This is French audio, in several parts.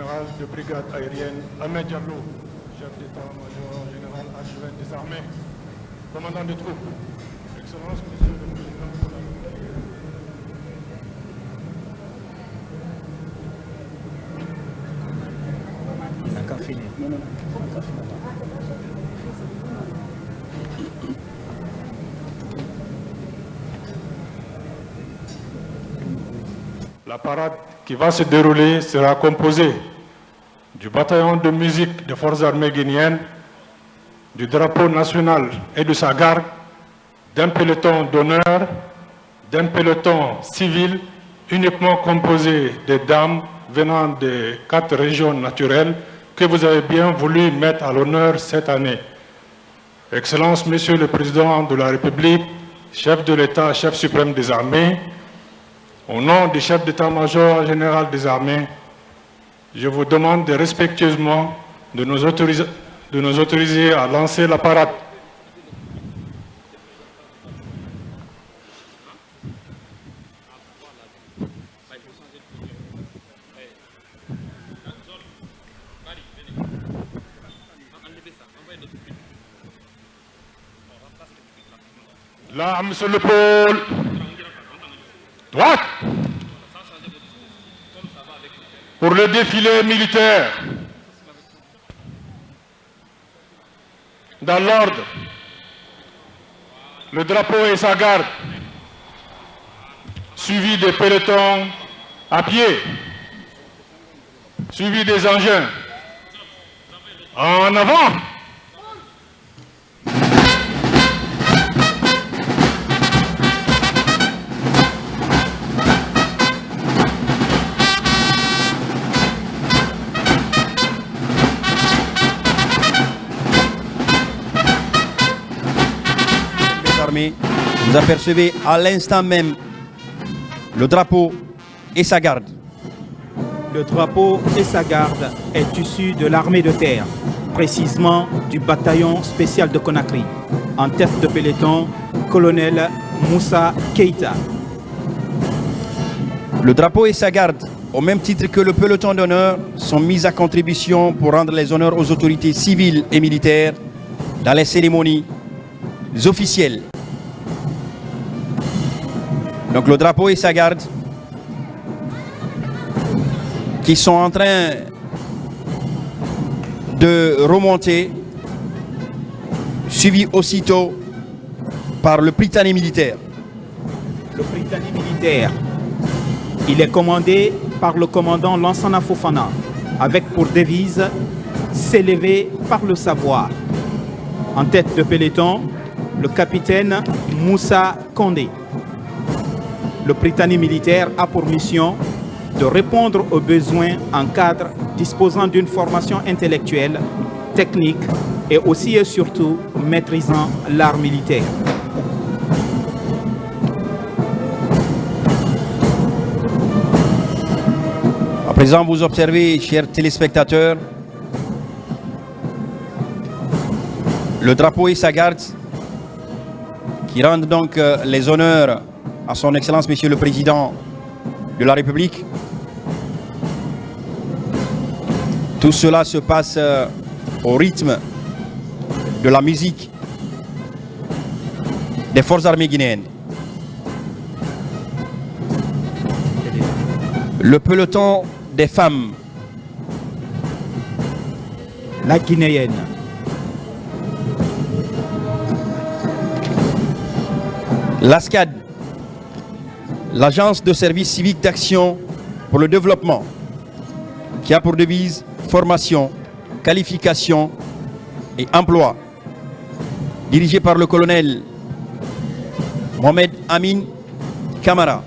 général de brigade aérienne, Ahmed Diallo, chef d'état-major général adjoint des armées, commandant des troupes, Excellence, Monsieur le Président de la République. La parade qui va se dérouler sera composée du bataillon de musique des forces armées guinéennes, du drapeau national et de sa garde, d'un peloton d'honneur, d'un peloton civil uniquement composé des dames venant des 4 régions naturelles que vous avez bien voulu mettre à l'honneur cette année. Excellence, Monsieur le Président de la République, chef de l'État, chef suprême des armées, au nom du chef d'état-major général des armées, je vous demande respectueusement de nous autoriser à lancer la parade. Là, monsieur le pôle. Droite. Pour le défilé militaire. Dans l'ordre. Le drapeau et sa garde. Suivi des pelotons à pied. Suivi des engins. En avant. Vous apercevez à l'instant même le drapeau et sa garde. Le drapeau et sa garde est issu de l'armée de terre, précisément du bataillon spécial de Conakry. En tête de peloton, colonel Moussa Keïta. Le drapeau et sa garde, au même titre que le peloton d'honneur, sont mis à contribution pour rendre les honneurs aux autorités civiles et militaires dans les cérémonies officielles. Donc le drapeau et sa garde qui sont en train de remonter, suivi aussitôt par le Prytanée militaire. Le Prytanée militaire, il est commandé par le commandant Lansana Fofana, avec pour devise « S'élever par le savoir ». En tête de peloton, le capitaine Moussa Kondé. Le Prytanée militaire a pour mission de répondre aux besoins en cadre disposant d'une formation intellectuelle, technique et aussi et surtout maîtrisant l'art militaire. À présent, vous observez, chers téléspectateurs, le drapeau et sa garde qui rendent donc les honneurs à son Excellence, Monsieur le Président de la République. Tout cela se passe au rythme de la musique des forces armées guinéennes. Le peloton des femmes. La guinéenne. L'ASCAD, l'Agence de service civique d'action pour le développement, qui a pour devise formation, qualification et emploi, dirigée par le colonel Mohamed Amin Kamara.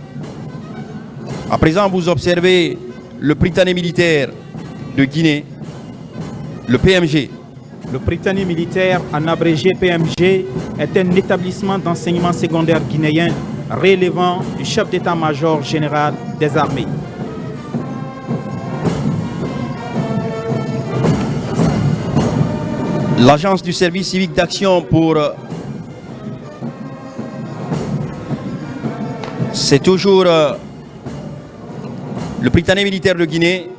À présent, vous observez le Prytanée militaire de Guinée, le PMG. Le Prytanée militaire, en abrégé PMG, est un établissement d'enseignement secondaire guinéen relevant du chef d'état-major général des armées. L'Agence du service civique d'action pour... C'est toujours le Prytanée militaire de Guinée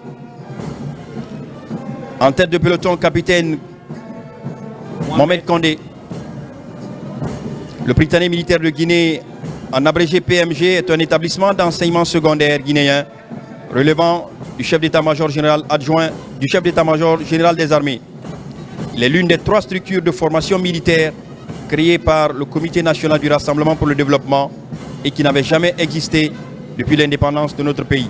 En tête de peloton, capitaine Mohamed Kandé. Le Prytanée militaire de Guinée, en abrégé PMG, est un établissement d'enseignement secondaire guinéen relevant du chef d'état-major général adjoint du chef d'état-major général des armées. Il est l'une des 3 structures de formation militaire créées par le Comité national du Rassemblement pour le développement et qui n'avait jamais existé depuis l'indépendance de notre pays.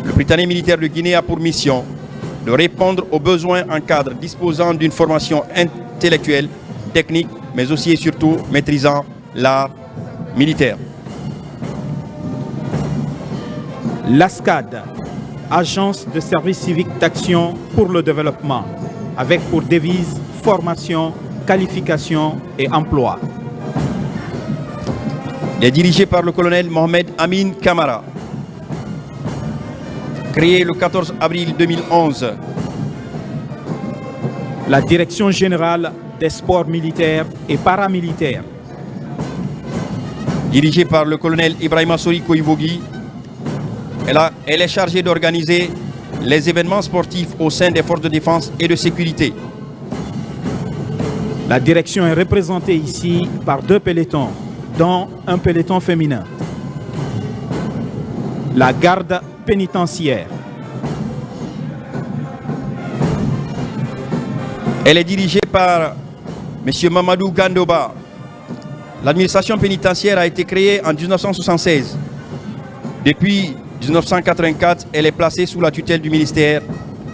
Le Prytanée militaire de Guinée a pour mission de répondre aux besoins en cadre disposant d'une formation intellectuelle, technique, mais aussi et surtout maîtrisant l'art militaire. L'ASCAD, Agence de service civique d'action pour le développement, avec pour devise formation, qualification et emploi. Il est dirigé par le colonel Mohamed Amin Kamara. Créé le 14 avril 2011. La Direction générale des sports militaires et paramilitaires. Dirigée par le colonel Ibrahima Sori Koïvogi, elle est chargée d'organiser les événements sportifs au sein des forces de défense et de sécurité. La direction est représentée ici par 2 pelotons, dont un peloton féminin. La garde pénitentiaire. Elle est dirigée par M. Mamadou Gandoba. L'administration pénitentiaire a été créée en 1976. Depuis 1984, elle est placée sous la tutelle du ministère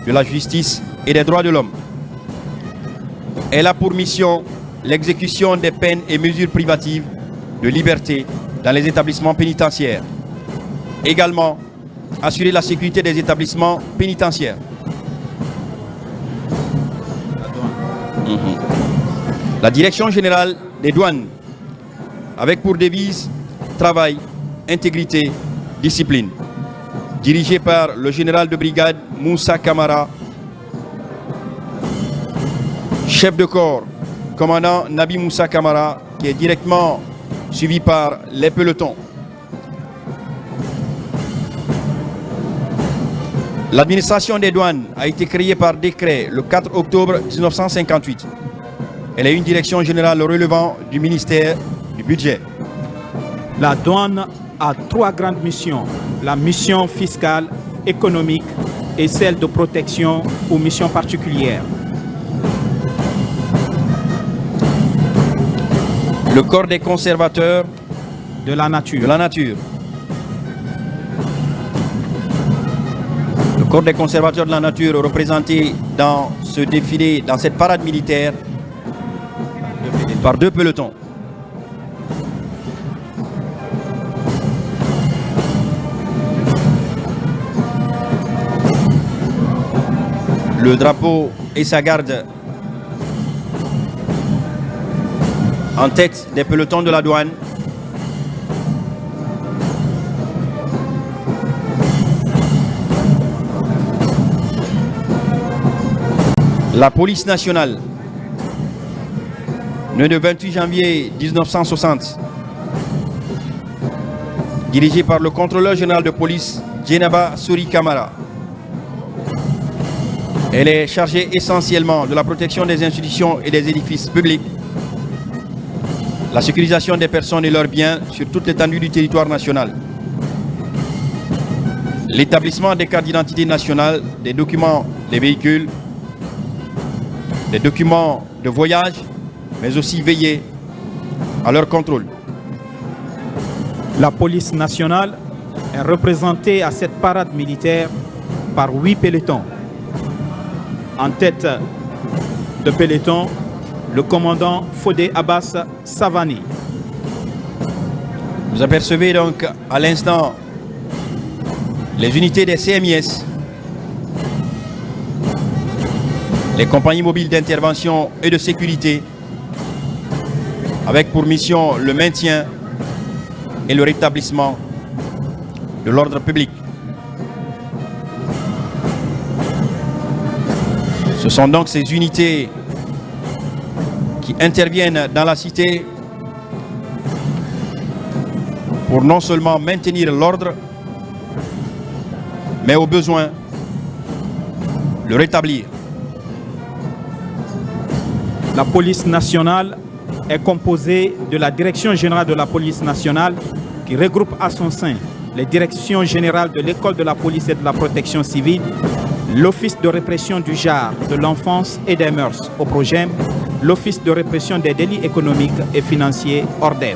de la Justice et des Droits de l'Homme. Elle a pour mission l'exécution des peines et mesures privatives de liberté dans les établissements pénitentiaires. Également, assurer la sécurité des établissements pénitentiaires. La Direction générale des douanes, avec pour devise travail, intégrité, discipline. Dirigée par le général de brigade Moussa Kamara, chef de corps, commandant Nabi Moussa Kamara, qui est directement suivi par les pelotons. L'administration des douanes a été créée par décret le 4 octobre 1958. Elle est une direction générale relevant du ministère du Budget. La douane a 3 grandes missions. La mission fiscale, économique et celle de protection ou mission particulière. Le corps des conservateurs de la nature. Le corps des conservateurs de la nature représenté dans ce défilé, dans cette parade militaire, par 2 pelotons. Le drapeau et sa garde en tête des pelotons de la douane. La police nationale, née le 28 janvier 1960, dirigée par le contrôleur général de police, Djenaba Sori Kamara. Elle est chargée essentiellement de la protection des institutions et des édifices publics, la sécurisation des personnes et leurs biens sur toute l'étendue du territoire national, l'établissement des cartes d'identité nationale, des documents des véhicules, des documents de voyage, mais aussi veiller à leur contrôle. La police nationale est représentée à cette parade militaire par 8 pelotons. En tête de peloton, le commandant Fodé Abbas Savani. Vous apercevez donc à l'instant les unités des CMIS, les compagnies mobiles d'intervention et de sécurité, avec pour mission le maintien et le rétablissement de l'ordre public. Ce sont donc ces unités qui interviennent dans la cité pour non seulement maintenir l'ordre, mais au besoin le rétablir. La police nationale est composée de la Direction générale de la police nationale qui regroupe à son sein les directions générales de l'école de la police et de la protection civile, l'Office de répression du genre, de l'enfance et des mœurs au PROGEM, l'Office de répression des délits économiques et financiers ORDEF.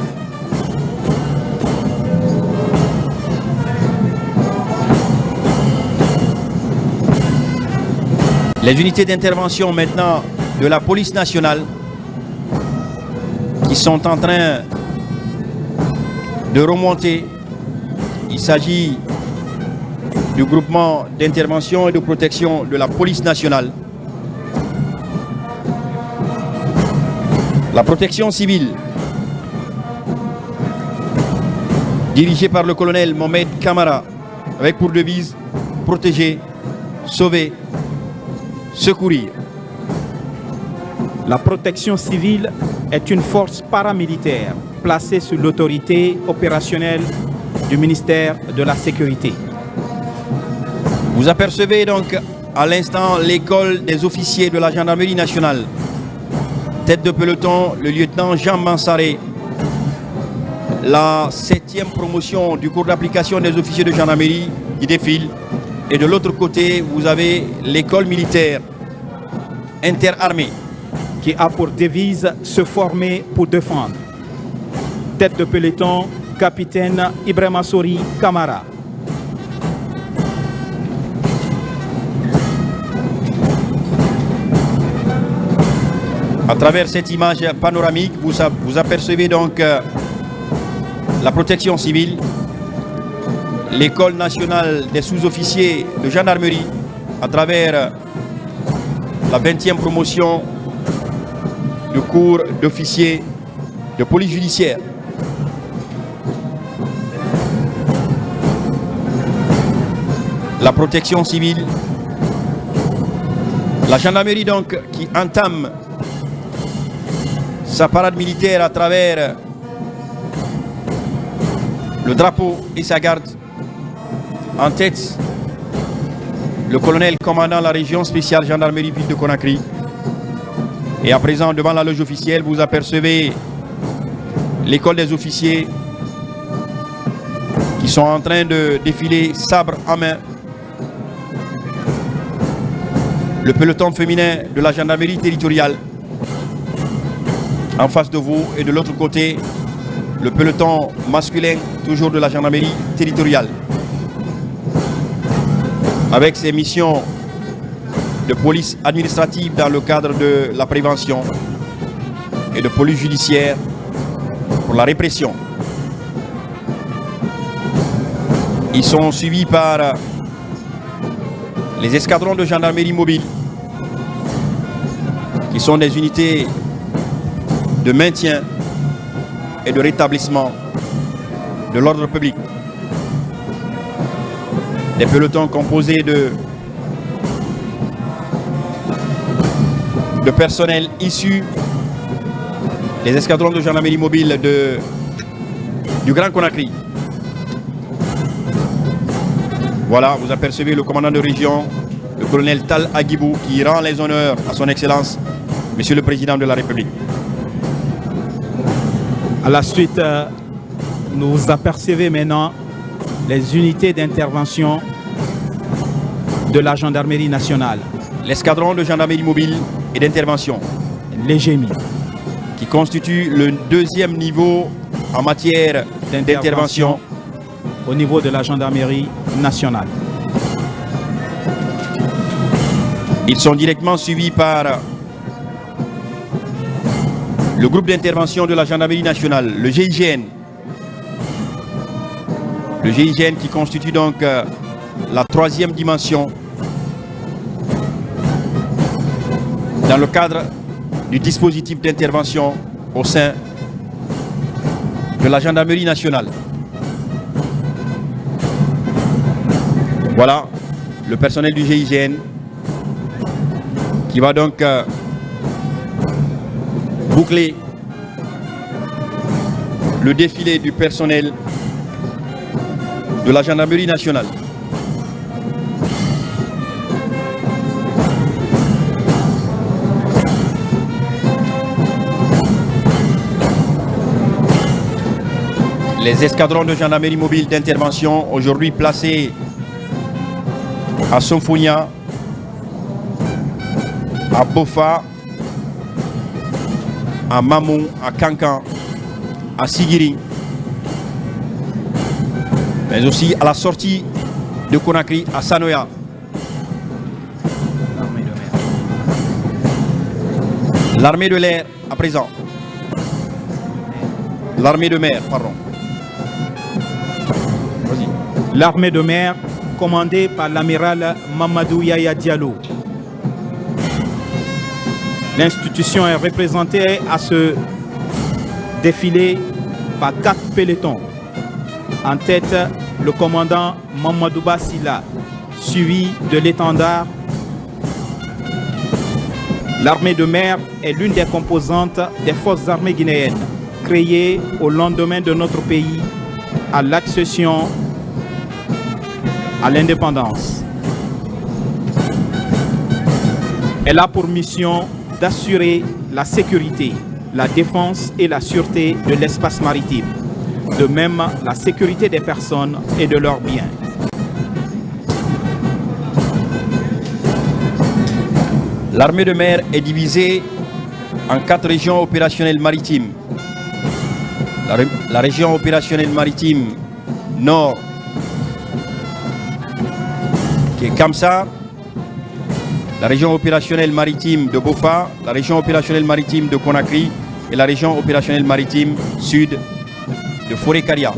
Les unités d'intervention maintenant de la police nationale qui sont en train de remonter. Il s'agit du groupement d'intervention et de protection de la police nationale. La protection civile, dirigée par le colonel Mohamed Kamara, avec pour devise protéger, sauver, secourir. La protection civile est une force paramilitaire placée sous l'autorité opérationnelle du ministère de la Sécurité. Vous apercevez donc à l'instant l'école des officiers de la gendarmerie nationale. Tête de peloton, le lieutenant Jean Mansaré. La 7e promotion du cours d'application des officiers de gendarmerie qui défile. Et de l'autre côté, vous avez l'école militaire interarmée qui a pour devise se former pour défendre. Tête de peloton, capitaine Ibrahima Sori Kamara. À travers cette image panoramique, vous apercevez donc la protection civile, l'école nationale des sous-officiers de gendarmerie, à travers la 20e promotion du cours d'officier de police judiciaire. La protection civile, la gendarmerie donc qui entame sa parade militaire à travers le drapeau et sa garde. En tête, le colonel commandant la région spéciale gendarmerie ville de Conakry. Et à présent, devant la loge officielle, vous apercevez l'école des officiers qui sont en train de défiler sabre en main. Le peloton féminin de la gendarmerie territoriale en face de vous, et de l'autre côté, le peloton masculin, toujours de la gendarmerie territoriale. Avec ses missions de police administrative dans le cadre de la prévention et de police judiciaire pour la répression. Ils sont suivis par les escadrons de gendarmerie mobile, qui sont des unités de maintien et de rétablissement de l'ordre public. Des pelotons composés de personnel issus des escadrons de gendarmerie mobile du Grand Conakry. Voilà, vous apercevez le commandant de région, le colonel Tal Agibou, qui rend les honneurs à son Excellence, Monsieur le Président de la République. À la suite, nous apercevez maintenant les unités d'intervention de la gendarmerie nationale. L'escadron de gendarmerie mobile et d'intervention, les GEMI, qui constitue le 2e niveau en matière d'intervention au niveau de la gendarmerie nationale. Ils sont directement suivis par le groupe d'intervention de la gendarmerie nationale, le GIGN. Le GIGN qui constitue donc la 3e dimension dans le cadre du dispositif d'intervention au sein de la gendarmerie nationale. Voilà le personnel du GIGN qui va donc boucler le défilé du personnel de la gendarmerie nationale. Les escadrons de gendarmerie mobile d'intervention, aujourd'hui placés à Somfonia, à Bofa, à Mamou, à Kankan, à Sigiri, mais aussi à la sortie de Conakry, à Sanoya. L'armée de l'air à présent. L'armée de mer, pardon. L'armée de mer commandée par l'amiral Mamadou Yaya Diallo. L'institution est représentée à ce défilé par 4 pelotons. En tête, le commandant Mamadou Bassila, suivi de l'étendard. L'armée de mer est l'une des composantes des forces armées guinéennes, créée au lendemain de notre pays à l'accession à l'indépendance. Elle a pour mission d'assurer la sécurité, la défense et la sûreté de l'espace maritime, de même la sécurité des personnes et de leurs biens. L'armée de mer est divisée en 4 régions opérationnelles maritimes. La région opérationnelle maritime nord, qui est Kamsa, la région opérationnelle maritime de Bofa, la région opérationnelle maritime de Conakry et la région opérationnelle maritime sud de Forêt-Karia.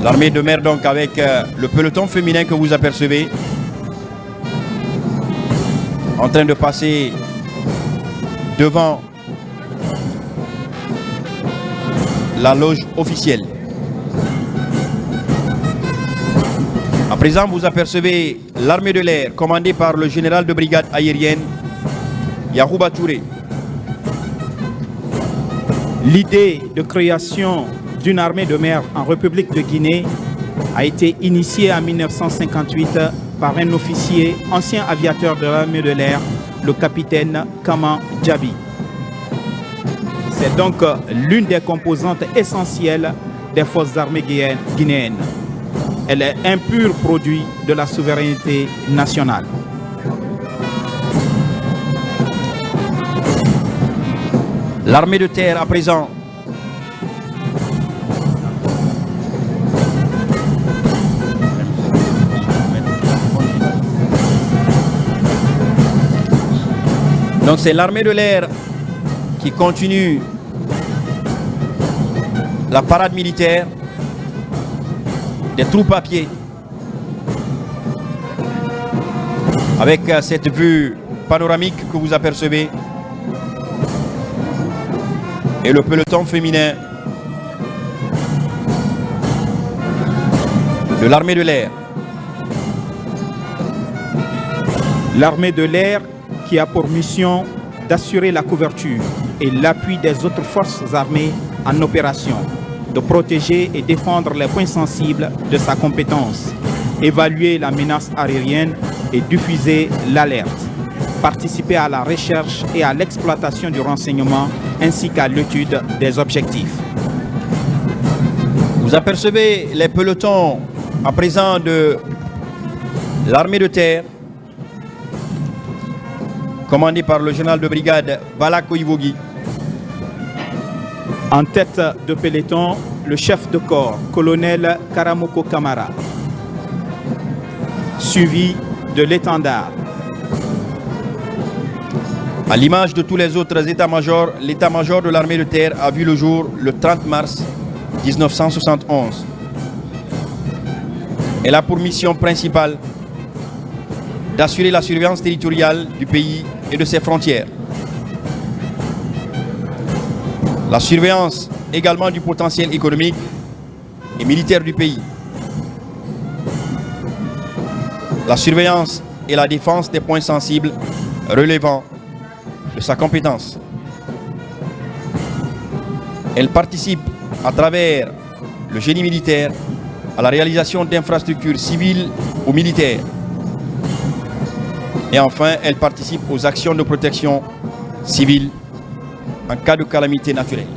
L'armée de mer donc avec le peloton féminin que vous apercevez en train de passer devant la loge officielle. À présent, vous apercevez l'armée de l'air commandée par le général de brigade aérienne Yahouba Touré. L'idée de création d'une armée de mer en République de Guinée a été initiée en 1958 par un officier, ancien aviateur de l'armée de l'air, le capitaine Kama Djabi. C'est donc l'une des composantes essentielles des forces armées guinéennes. Elle est un pur produit de la souveraineté nationale. L'armée de terre à présent. Donc c'est l'armée de l'air qui continue la parade militaire des troupes à pied avec cette vue panoramique que vous apercevez et le peloton féminin de l'armée de l'air. L'armée de l'air qui a pour mission d'assurer la couverture et l'appui des autres forces armées en opération, de protéger et défendre les points sensibles de sa compétence, évaluer la menace aérienne et diffuser l'alerte, participer à la recherche et à l'exploitation du renseignement ainsi qu'à l'étude des objectifs. Vous apercevez les pelotons à présent de l'armée de terre commandé par le général de brigade Balako Ivogi. En tête de peloton, le chef de corps, colonel Karamoko Kamara, suivi de l'étendard. À l'image de tous les autres états-majors, l'état-major de l'armée de terre a vu le jour le 30 mars 1971. Elle a pour mission principale d'assurer la surveillance territoriale du pays et de ses frontières. La surveillance également du potentiel économique et militaire du pays. La surveillance et la défense des points sensibles relevant de sa compétence. Elle participe à travers le génie militaire à la réalisation d'infrastructures civiles ou militaires. Et enfin, elle participe aux actions de protection civile en cas de calamité naturelle.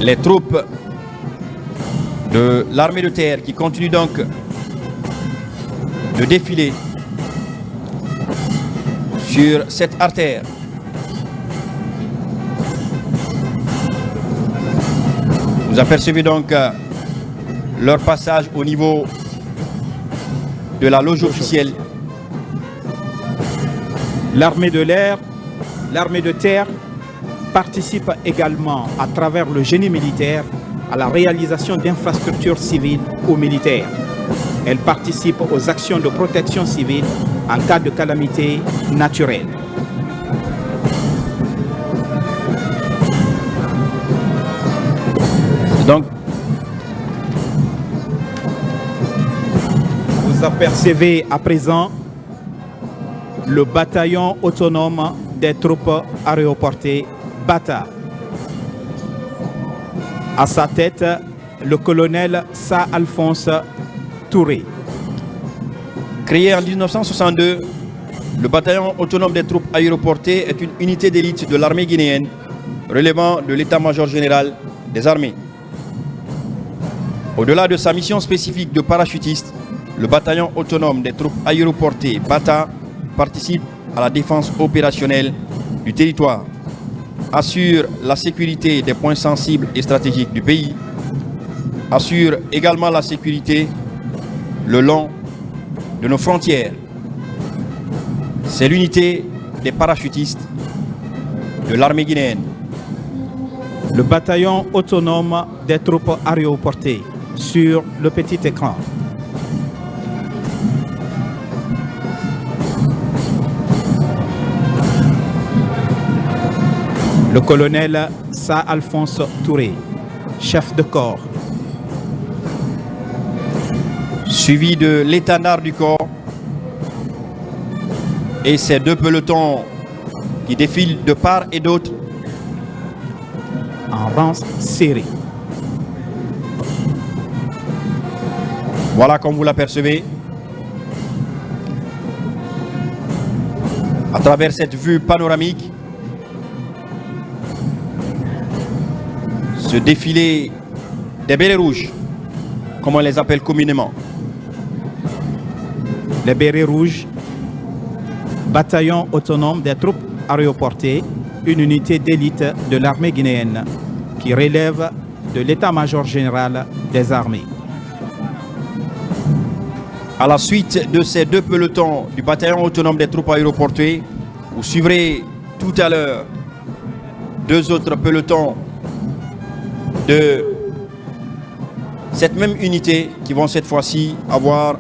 Les troupes de l'armée de terre qui continuent donc de défiler sur cette artère. Vous apercevez donc leur passage au niveau de la loge officielle. L'armée de l'air, l'armée de terre participe également à travers le génie militaire à la réalisation d'infrastructures civiles ou militaires. Elle participe aux actions de protection civile en cas de calamité naturelle. Donc, vous apercevez à présent le bataillon autonome des troupes aéroportées Bata. À sa tête, le colonel Sa Alphonse Touré. créé en 1962, le bataillon autonome des troupes aéroportées est une unité d'élite de l'armée guinéenne relevant de l'état-major général des armées. Au-delà de sa mission spécifique de parachutiste, le bataillon autonome des troupes aéroportées Bata participe à la défense opérationnelle du territoire, assure la sécurité des points sensibles et stratégiques du pays, assure également la sécurité le long de nos frontières. C'est l'unité des parachutistes de l'armée guinéenne. Le bataillon autonome des troupes aéroportées sur le petit écran. Le colonel Sa Alphonse Touré, chef de corps. Suivi de l'étendard du corps et ses deux pelotons qui défilent de part et d'autre En rang serré. Voilà comme vous l'apercevez. À travers cette vue panoramique, ce défilé des bérets rouges, comme on les appelle communément. Les bérets rouges, bataillon autonome des troupes aéroportées, une unité d'élite de l'armée guinéenne qui relève de l'état-major général des armées. À la suite de ces deux pelotons du bataillon autonome des troupes aéroportées, vous suivrez tout à l'heure deux autres pelotons de cette même unité qui vont cette fois-ci avoir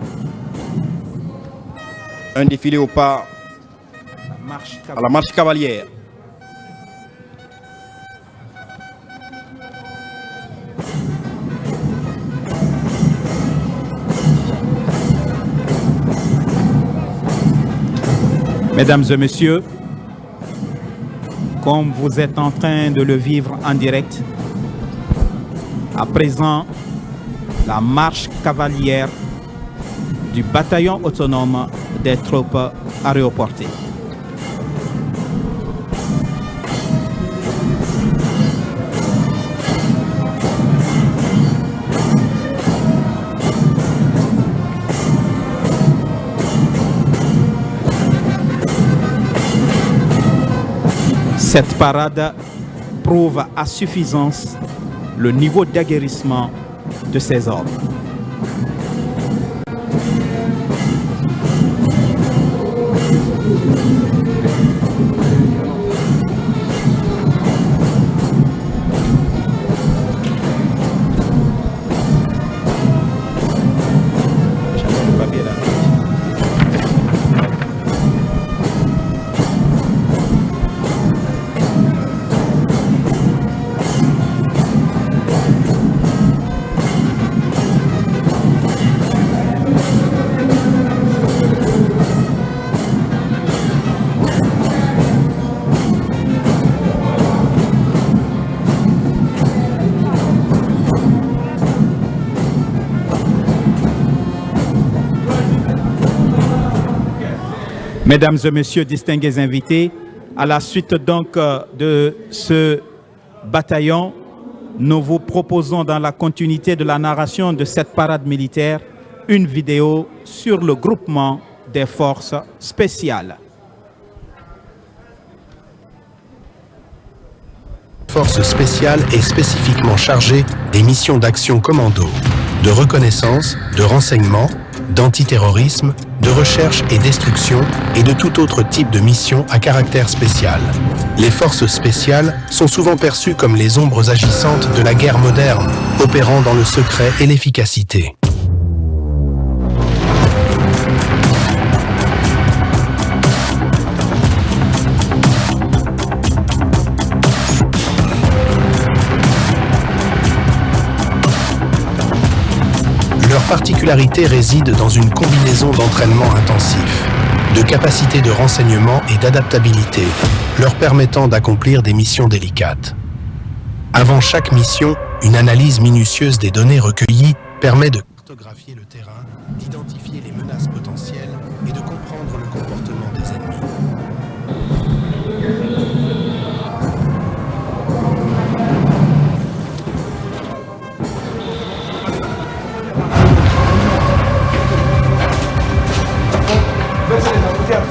un défilé au pas à la marche cavalière. Mesdames et messieurs, comme vous êtes en train de le vivre en direct, à présent, la marche cavalière du bataillon autonome des troupes aéroportées. Cette parade prouve à suffisance le niveau d'aguerrissement de ces hommes. Mesdames et messieurs, distingués invités, à la suite donc de ce bataillon, nous vous proposons dans la continuité de la narration de cette parade militaire une vidéo sur le groupement des forces spéciales. Force spéciale est spécifiquement chargée des missions d'action commando, de reconnaissance, de renseignement, d'antiterrorisme, de recherche et destruction et de tout autre type de mission à caractère spécial. Les forces spéciales sont souvent perçues comme les ombres agissantes de la guerre moderne, opérant dans le secret et l'efficacité. Leur particularité réside dans une combinaison d'entraînement intensif, de capacités de renseignement et d'adaptabilité, leur permettant d'accomplir des missions délicates. Avant chaque mission, une analyse minutieuse des données recueillies permet de cartographier le terrain, d'identifier les menaces potentielles et de comprendre le comportement des ennemis.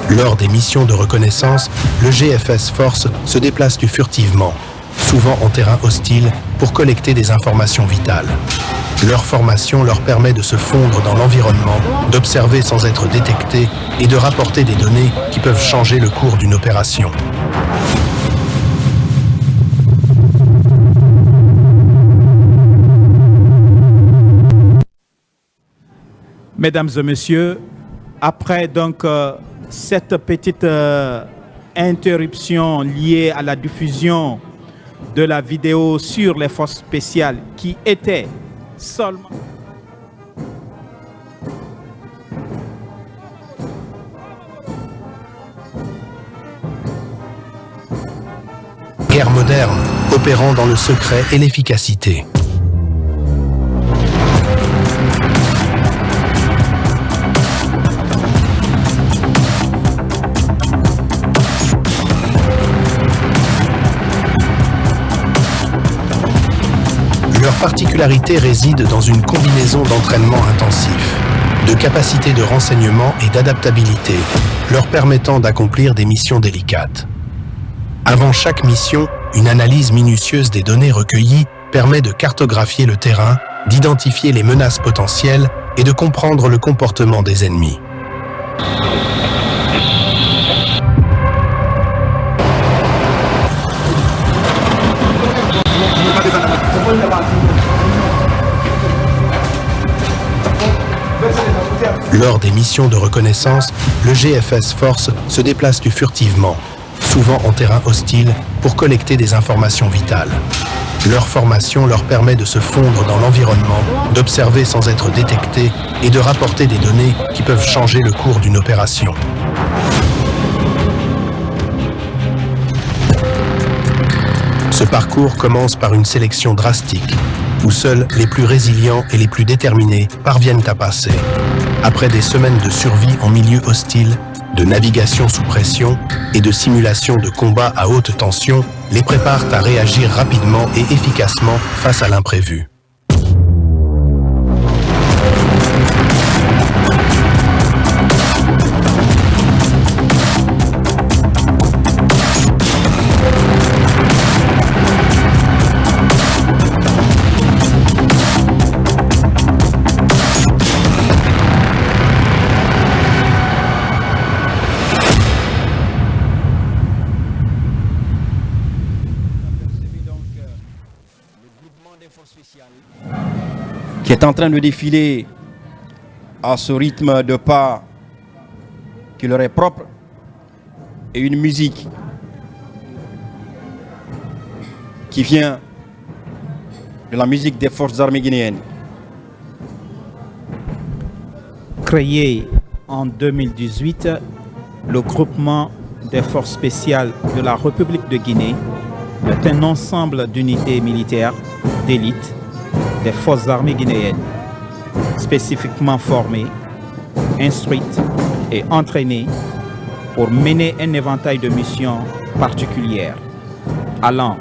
Lors des missions de reconnaissance, le GFS Force se déplace furtivement, souvent en terrain hostile, pour collecter des informations vitales. Leur formation leur permet de se fondre dans l'environnement, d'observer sans être détectés et de rapporter des données qui peuvent changer le cours d'une opération. Mesdames et messieurs, après donc cette petite interruption liée à la diffusion de la vidéo sur les forces spéciales qui était seulement... Guerre moderne, opérant dans le secret et l'efficacité. Leur particularité réside dans une combinaison d'entraînement intensif, de capacités de renseignement et d'adaptabilité, leur permettant d'accomplir des missions délicates. Avant chaque mission, une analyse minutieuse des données recueillies permet de cartographier le terrain, d'identifier les menaces potentielles et de comprendre le comportement des ennemis. Lors des missions de reconnaissance, le GFS Force se déplace furtivement, souvent en terrain hostile, pour collecter des informations vitales. Leur formation leur permet de se fondre dans l'environnement, d'observer sans être détectés et de rapporter des données qui peuvent changer le cours d'une opération. Ce parcours commence par une sélection drastique, où seuls les plus résilients et les plus déterminés parviennent à passer. Après des semaines de survie en milieu hostile, de navigation sous pression et de simulation de combat à haute tension, les préparent à réagir rapidement et efficacement face à l'imprévu. Qui est en train de défiler à ce rythme de pas qui leur est propre et une musique qui vient de la musique des forces armées guinéennes. Créé en 2018, le groupement des forces spéciales de la République de Guinée est un ensemble d'unités militaires d'élite des forces armées guinéennes, spécifiquement formées, instruites et entraînées pour mener un éventail de missions particulières, allant